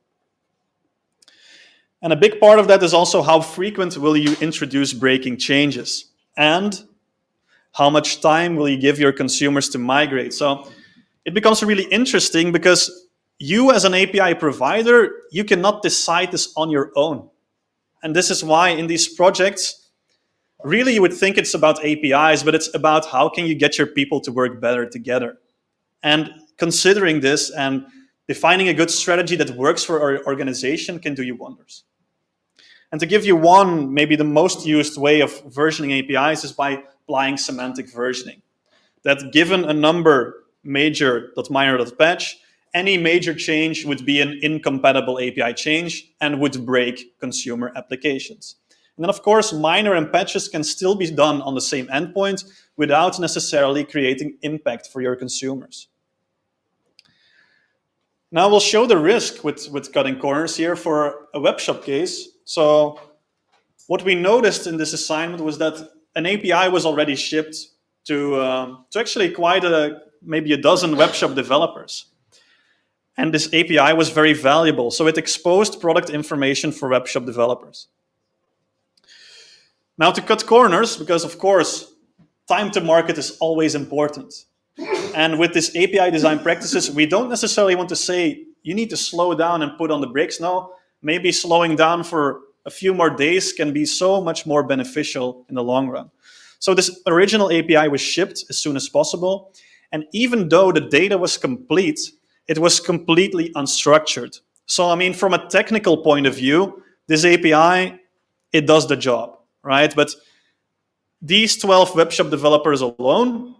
And a big part of that is also how frequent will you introduce breaking changes, and how much time will you give your consumers to migrate. So it becomes really interesting because you as an API provider, you cannot decide this on your own. And this is why in these projects, really you would think it's about APIs, but it's about how can you get your people to work better together. And considering this and defining a good strategy that works for our organization can do you wonders. And to give you one, maybe the most used way of versioning APIs is by applying semantic versioning. That given a number, major.minor.patch, any major change would be an incompatible API change and would break consumer applications. And then, of course, minor and patches can still be done on the same endpoint without necessarily creating impact for your consumers. Now we'll show the risk with cutting corners here for a web shop case. So what we noticed in this assignment was that an API was already shipped to actually quite maybe a dozen web shop developers. And this API was very valuable. So it exposed product information for web shop developers. Now to cut corners, because of course, time to market is always important. And with this API design practices, we don't necessarily want to say, you need to slow down and put on the brakes. No, maybe slowing down for a few more days can be so much more beneficial in the long run. So this original API was shipped as soon as possible. And even though the data was complete, it was completely unstructured. So, I mean, from a technical point of view, this API, it does the job, right? But these 12 web shop developers alone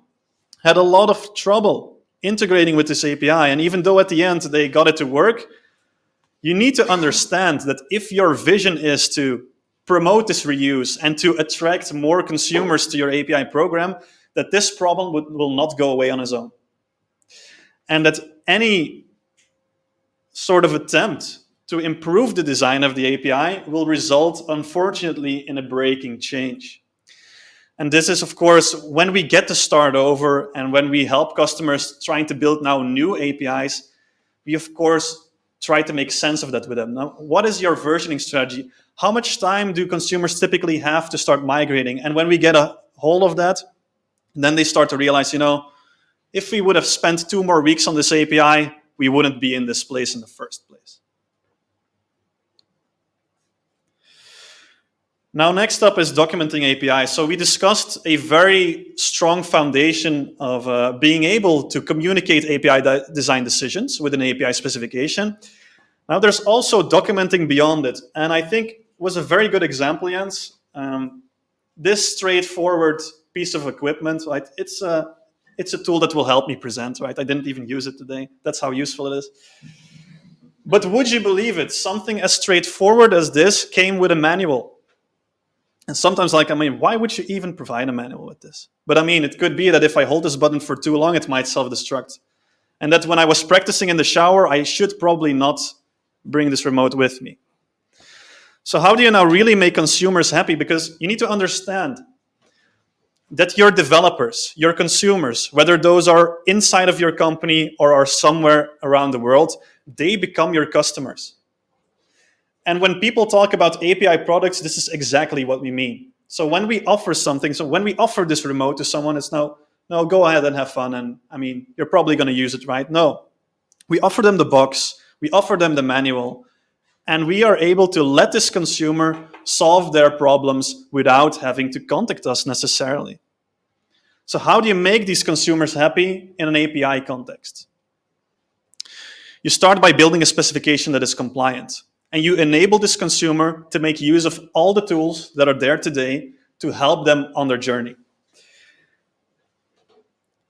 had a lot of trouble integrating with this API. And even though at the end they got it to work, you need to understand that if your vision is to promote this reuse and to attract more consumers to your API program, that this problem will not go away on its own. And that any sort of attempt to improve the design of the API will result, unfortunately, in a breaking change. And this is, of course, when we get to start over and when we help customers trying to build now new APIs, we, of course, try to make sense of that with them. Now, what is your versioning strategy? How much time do consumers typically have to start migrating? And when we get a hold of that, then they start to realize, if we would have spent 2 more weeks on this API, we wouldn't be in this place in the first place. Now, next up is documenting APIs. So we discussed a very strong foundation of being able to communicate API design decisions with an API specification. Now, there's also documenting beyond it. And I think was a very good example, Jens. This straightforward piece of equipment, right? It's a tool that will help me present, right? I didn't even use it today. That's how useful it is. But would you believe it? Something as straightforward as this came with a manual. And sometimes, why would you even provide a manual with this? But it could be that if I hold this button for too long, it might self-destruct. And that when I was practicing in the shower, I should probably not bring this remote with me. So how do you now really make consumers happy? Because you need to understand that your developers, your consumers, whether those are inside of your company or are somewhere around the world, they become your customers. And when people talk about API products, this is exactly what we mean. So when we offer something, so when we offer this remote to someone, it's no, go ahead and have fun. And you're probably going to use it, right? No. We offer them the box, we offer them the manual, and we are able to let this consumer solve their problems without having to contact us necessarily. So how do you make these consumers happy in an API context? You start by building a specification that is compliant. And you enable this consumer to make use of all the tools that are there today to help them on their journey.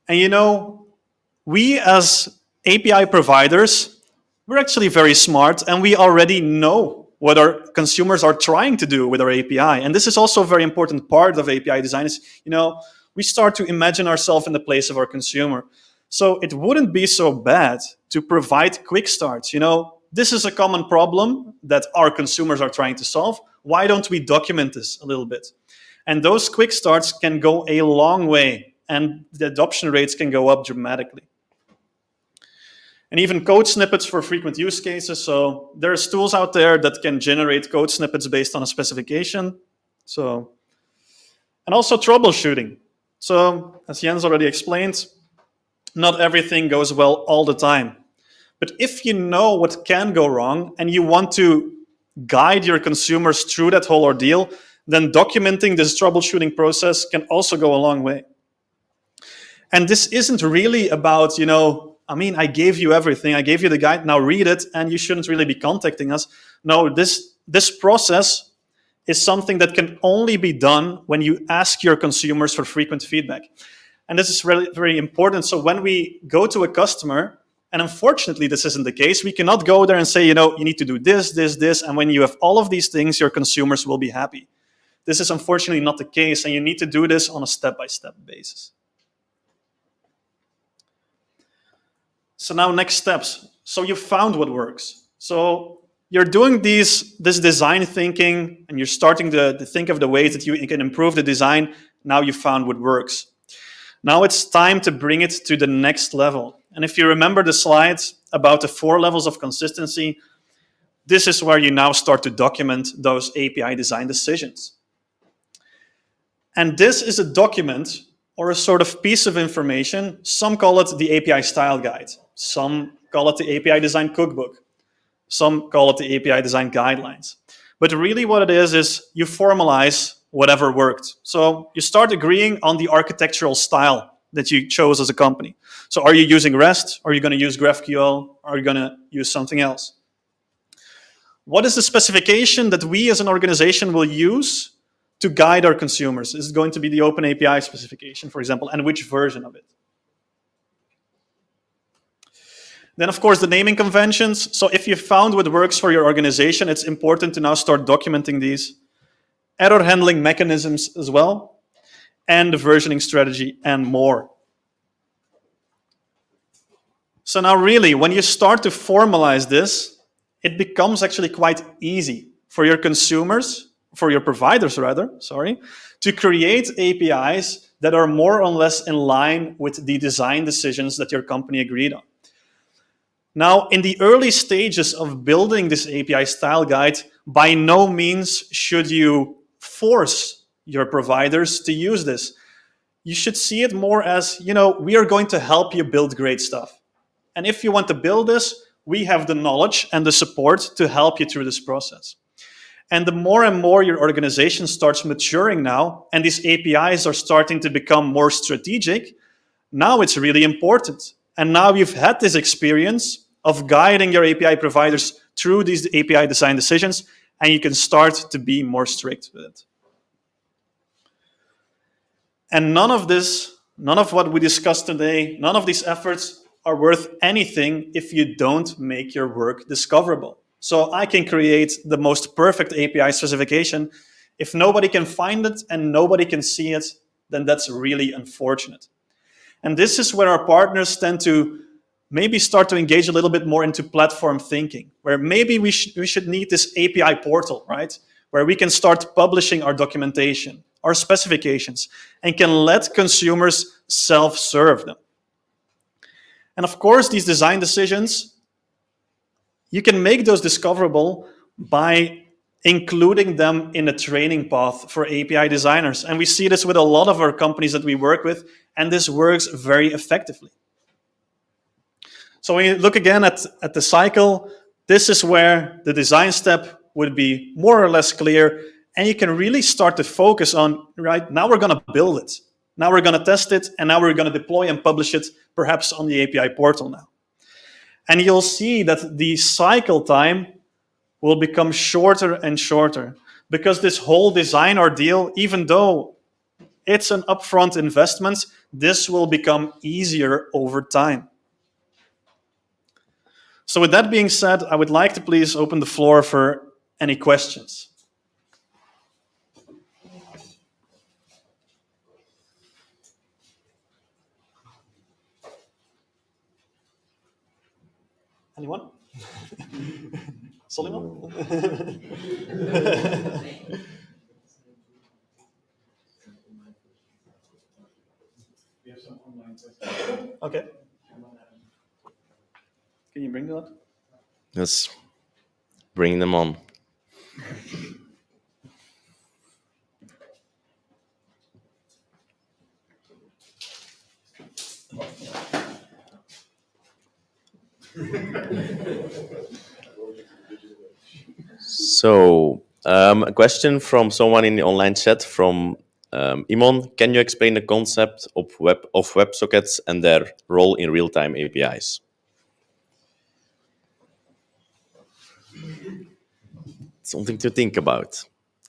And we as API providers, we're actually very smart and we already know what our consumers are trying to do with our API. And this is also a very important part of API design is, we start to imagine ourselves in the place of our consumer. So it wouldn't be so bad to provide quick starts. This is a common problem that our consumers are trying to solve. Why don't we document this a little bit? And those quick starts can go a long way, and the adoption rates can go up dramatically. And even code snippets for frequent use cases. So there's tools out there that can generate code snippets based on a specification. And also troubleshooting. So as Jens already explained, not everything goes well all the time. But if you know what can go wrong and you want to guide your consumers through that whole ordeal, then documenting this troubleshooting process can also go a long way. And this isn't really about, I gave you everything, I gave you the guide, now read it, and you shouldn't really be contacting us. No, this process is something that can only be done when you ask your consumers for frequent feedback. And this is really very important. So when we go to a customer, and unfortunately this isn't the case, we cannot go there and say, you need to do this, this, this, and when you have all of these things, your consumers will be happy. This is unfortunately not the case, and you need to do this on a step-by-step basis. So now next steps. So you found what works. So you're doing this design thinking, and you're starting to think of the ways that you can improve the design. Now you found what works. Now it's time to bring it to the next level. And if you remember the slides about the 4 levels of consistency, this is where you now start to document those API design decisions. And this is a document or a sort of piece of information. Some call it the API style guide. Some call it the API design cookbook. Some call it the API design guidelines. But really what it is you formalize whatever worked. So you start agreeing on the architectural style that you chose as a company. So are you using REST? Are you going to use GraphQL? Are you going to use something else? What is the specification that we as an organization will use to guide our consumers? Is it going to be the Open API specification, for example, and which version of it? Then, of course, the naming conventions. So if you found what works for your organization, it's important to now start documenting these. Error handling mechanisms as well, and the versioning strategy and more. So now really, when you start to formalize this, it becomes actually quite easy for your consumers, for your providers rather, to create APIs that are more or less in line with the design decisions that your company agreed on. Now, in the early stages of building this API style guide, by no means should you force your providers to use this. You should see it more as, we are going to help you build great stuff. And if you want to build this, we have the knowledge and the support to help you through this process. And the more and more your organization starts maturing now, and these APIs are starting to become more strategic, now it's really important. And now you've had this experience of guiding your API providers through these API design decisions, and you can start to be more strict with it. And none of what we discussed today, none of these efforts are worth anything if you don't make your work discoverable. So I can create the most perfect API specification. If nobody can find it and nobody can see it, then that's really unfortunate. And this is where our partners tend to maybe start to engage a little bit more into platform thinking, where maybe we should need this API portal, right? Where we can start publishing our documentation, our specifications, and can let consumers self-serve them. And of course, these design decisions, you can make those discoverable by including them in a training path for API designers. And we see this with a lot of our companies that we work with, and this works very effectively. So when you look again at the cycle, this is where the design step would be more or less clear, and you can really start to focus on, right, now we're going to build it. Now we're going to test it, and now we're going to deploy and publish it, perhaps on the API portal now. And you'll see that the cycle time will become shorter and shorter, because this whole design ordeal, even though it's an upfront investment, this will become easier over time. So with that being said, I would like to please open the floor for Any questions? Anyone? Soliman? Okay. Can you bring that? Yes, bring them on. So, a question from someone in the online chat from Imon. Can you explain the concept of WebSockets and their role in real-time APIs? Something to think about.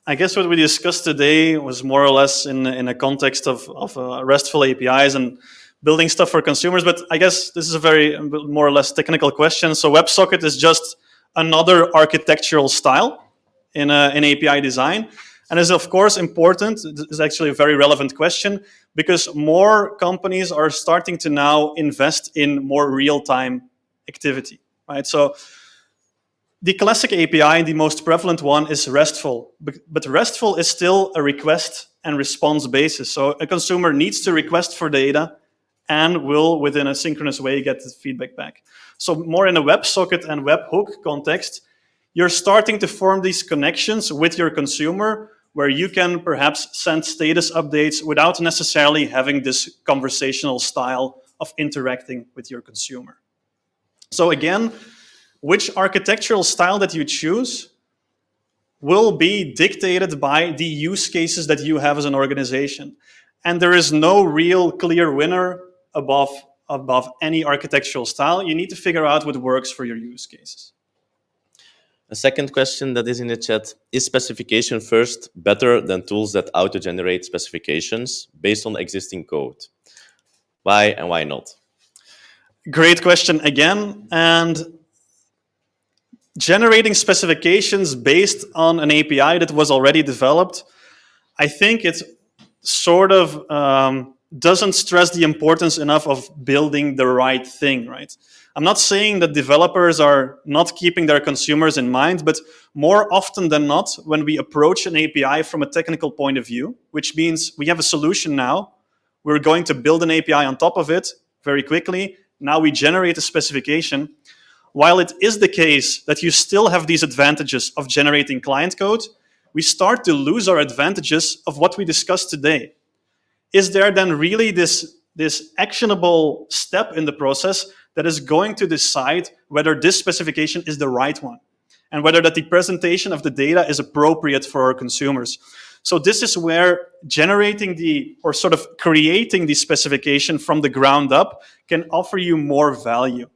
I guess what we discussed today was more or less in a context of RESTful APIs and building stuff for consumers. But I guess this is a very more or less technical question. So WebSocket is just another architectural style in API design. And is of course important. It's actually a very relevant question because more companies are starting to now invest in more real-time activity, right? So the classic API, the most prevalent one, is RESTful. But RESTful is still a request and response basis. So a consumer needs to request for data and will, within a synchronous way, get the feedback back. So more in a WebSocket and webhook context, you're starting to form these connections with your consumer where you can perhaps send status updates without necessarily having this conversational style of interacting with your consumer. So again, which architectural style that you choose will be dictated by the use cases that you have as an organization. And there is no real clear winner above any architectural style. You need to figure out what works for your use cases. A second question that is in the chat, is specification first better than tools that auto-generate specifications based on existing code? Why and why not? Great question again. And generating specifications based on an API that was already developed, I think it sort of doesn't stress the importance enough of building the right thing, right? I'm not saying that developers are not keeping their consumers in mind, but more often than not, when we approach an API from a technical point of view, which means we have a solution now, we're going to build an API on top of it very quickly. Now we generate a specification. While it is the case that you still have these advantages of generating client code, we start to lose our advantages of what we discussed today. Is there then really this actionable step in the process that is going to decide whether this specification is the right one and whether that the presentation of the data is appropriate for our consumers? So this is where generating or sort of creating the specification from the ground up can offer you more value.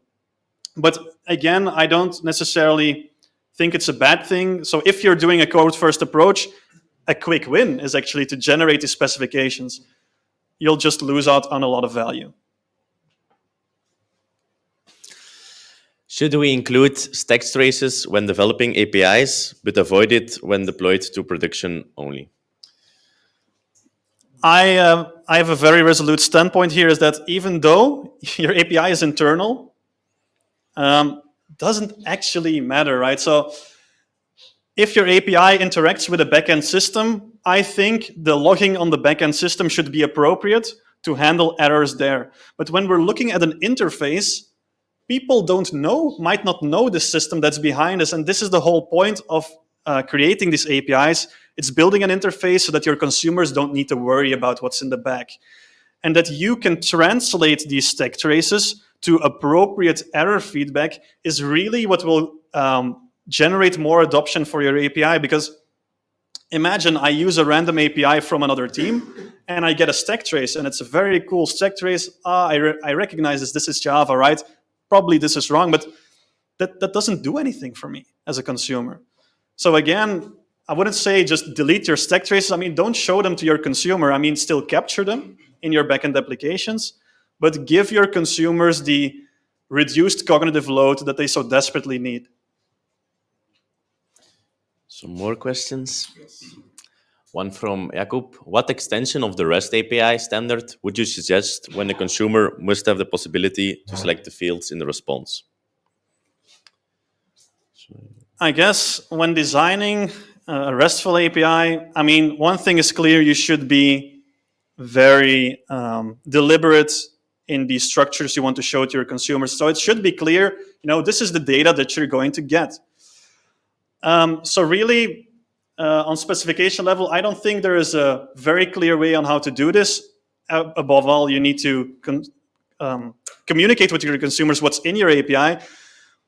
But again, I don't necessarily think it's a bad thing. So if you're doing a code-first approach, a quick win is actually to generate the specifications. You'll just lose out on a lot of value. Should we include stack traces when developing APIs, but avoid it when deployed to production only? I have a very resolute standpoint here, is that even though your API is internal, doesn't actually matter, right? So if your API interacts with a backend system, I think the logging on the backend system should be appropriate to handle errors there. But when we're looking at an interface, people might not know the system that's behind us. And this is the whole point of creating these APIs. It's building an interface so that your consumers don't need to worry about what's in the back. And that you can translate these stack traces to appropriate error feedback is really what will generate more adoption for your API. Because imagine I use a random API from another team and I get a stack trace, and it's a very cool stack trace. I recognize this is Java, right? Probably this is wrong, but that doesn't do anything for me as a consumer. So again, I wouldn't say just delete your stack traces. I mean, don't show them to your consumer. I mean, still capture them in your backend applications, but give your consumers the reduced cognitive load that they so desperately need. Some more questions. One from Jakub. What extension of the REST API standard would you suggest when the consumer must have the possibility to select the fields in the response? I guess when designing a RESTful API, I mean, one thing is clear: you should be very deliberate in the structures you want to show to your consumers. So it should be clear, this is the data that you're going to get. So really, on specification level, I don't think there is a very clear way on how to do this. Above all, you need to communicate with your consumers what's in your API.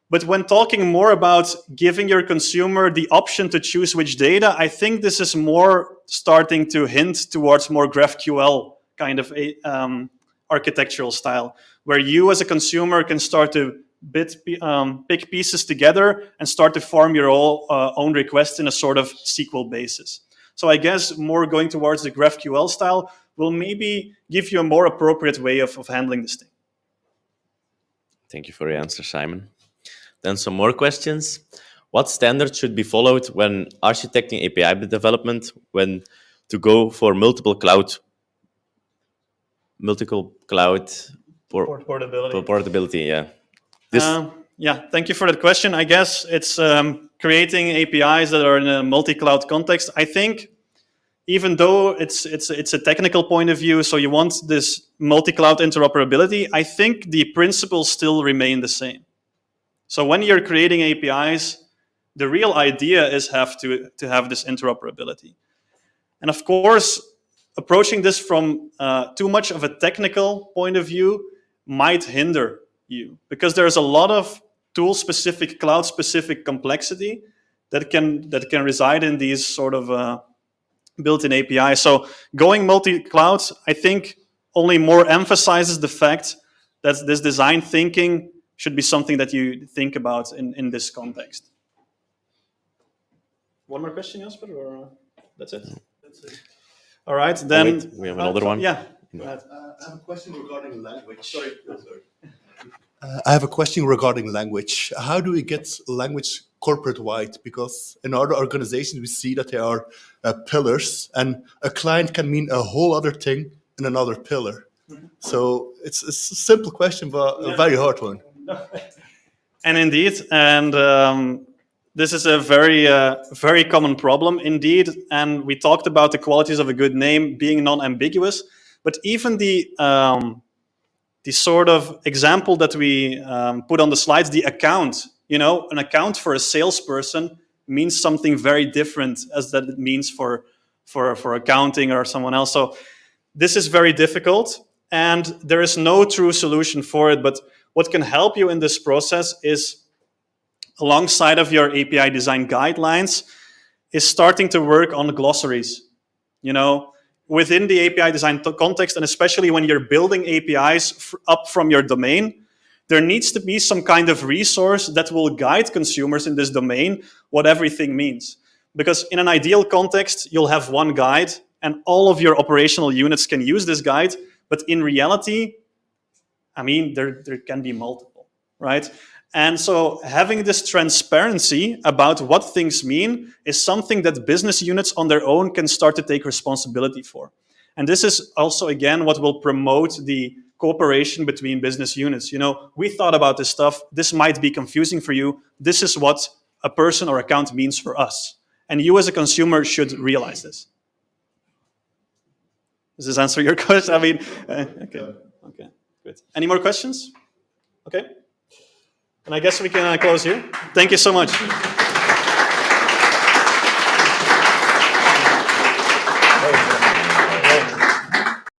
But when talking more about giving your consumer the option to choose which data, I think this is more starting to hint towards more GraphQL kind of architectural style, where you as a consumer can start to pick pieces together and start to form your own request in a sort of SQL basis. So I guess more going towards the GraphQL style will maybe give you a more appropriate way of handling this thing. Thank you for your answer, Simon. Then some more questions. What standards should be followed when architecting API development when to go for multiple cloud portability? Yeah. Thank you for that question. I guess it's creating APIs that are in a multi-cloud context. I think even though it's a technical point of view, so you want this multi-cloud interoperability, I think the principles still remain the same. So when you're creating APIs, the real idea is to have this interoperability. And of course, approaching this from too much of a technical point of view might hinder you, because there's a lot of tool-specific, cloud-specific complexity that can reside in these sort of built-in APIs. So going multi-cloud, I think, only more emphasizes the fact that this design thinking should be something that you think about in this context. One more question, Jasper, or that's it? That's it. All right, then. Wait, we have another one. Yeah. I have a question regarding language. Sorry. I have a question regarding language. How do we get language corporate-wide? Because in other organizations, we see that there are pillars, and a client can mean a whole other thing in another pillar. Mm-hmm. So it's a simple question, but a very hard one. And indeed, this is a very common problem indeed. And we talked about the qualities of a good name being non-ambiguous, but even the sort of example that we put on the slides, the account, an account for a salesperson means something very different as that it means for accounting or someone else. So this is very difficult, and there is no true solution for it. But what can help you in this process is, alongside of your API design guidelines, is starting to work on glossaries. Within the API design context, and especially when you're building APIs up from your domain, there needs to be some kind of resource that will guide consumers in this domain what everything means. Because in an ideal context, you'll have one guide, and all of your operational units can use this guide. But in reality, there can be multiple, right? And so having this transparency about what things mean is something that business units on their own can start to take responsibility for. And this is also, again, what will promote the cooperation between business units. We thought about this stuff. This might be confusing for you. This is what a person or account means for us. And you as a consumer should realize this. Does this answer your question? Okay, good. Any more questions? Okay. And I guess we can close here. Thank you so much.